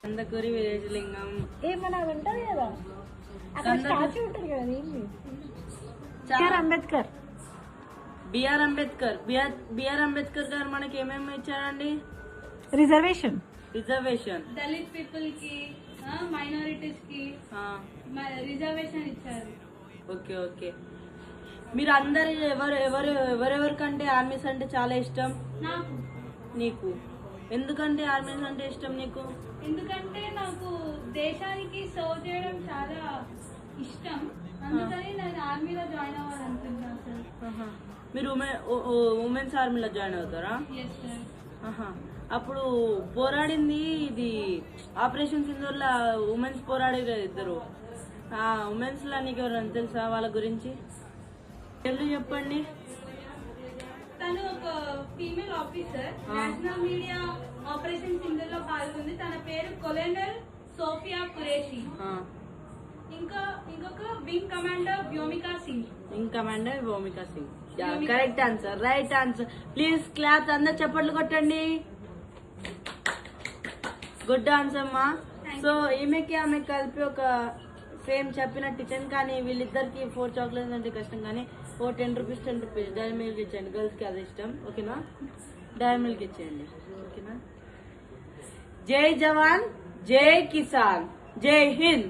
కందకూరి విరేజలింగం ఏమన్నా ఉంటది కదా అక్కడ స్టాచ్యూ ఉంటుంది కదా ఏంటి అంబేద్కర్ బిఆర్ అంబేద్కర్ గారు మనకి ఏమేమి ఇచ్చారండి? రిజర్వేషన్ దళిత్ పీపుల్ కి మైనారిటీస్ కి రిజర్వేషన్ ఇచ్చారు. Okay okay. మీరు అందరు ఎవరెవరికంటే ఆర్మీస్ అంటే చాలా ఇష్టం? నాకు. నీకు ఎందుకంటే ఆర్మీస్ అంటే ఇష్టం నీకు? ఎందుకంటే నాకు దేశానికి సర్వ్ చేయడం చాలా ఇష్టం, అందుకని నేను ఆర్మీలో జాయిన్ అవ్వాలనుకుంటున్నాను సార్. మీరు ఉమెన్స్ ఆర్మీలో జాయిన్ అవుతారా? అప్పుడు పోరాడింది ఇది ఆపరేషన్ సింధూర్లో ఉమెన్స్ పోరాడే కదా ఇద్దరు. ఆ ఉమెన్స్ లా నీకు ఎవరైనా తెలుసా వాళ్ళ గురించి? చెప్పండి. తను ఒక female officer, national media operation Sindoor లో పాల్గొంది. తన పేరు కొలోనల్ సోఫియా కురేషి. ఇంకొక wing commander Vyomika Singh. Correct answer, right answer. Please clap అందరు చప్పట్లు కొట్టండి. గుడ్ ఆన్సర్ మా. సో ఆమె కలిపి ఒక సేమ్ చెప్పినట్టు 10 కానీ వీళ్ళిద్దరికి 4 చాక్లెట్స్ అంటే కష్టం, కానీ 10 రూపీస్ డైరీ మిల్క్ ఇచ్చేయండి. గర్ల్స్ కి అది ఇష్టం, ఓకేనా? డైరీ మిల్క్ ఇచ్చేయండి, ఓకేనా? జై జవాన్ జై కిసాన్, జై హింద్.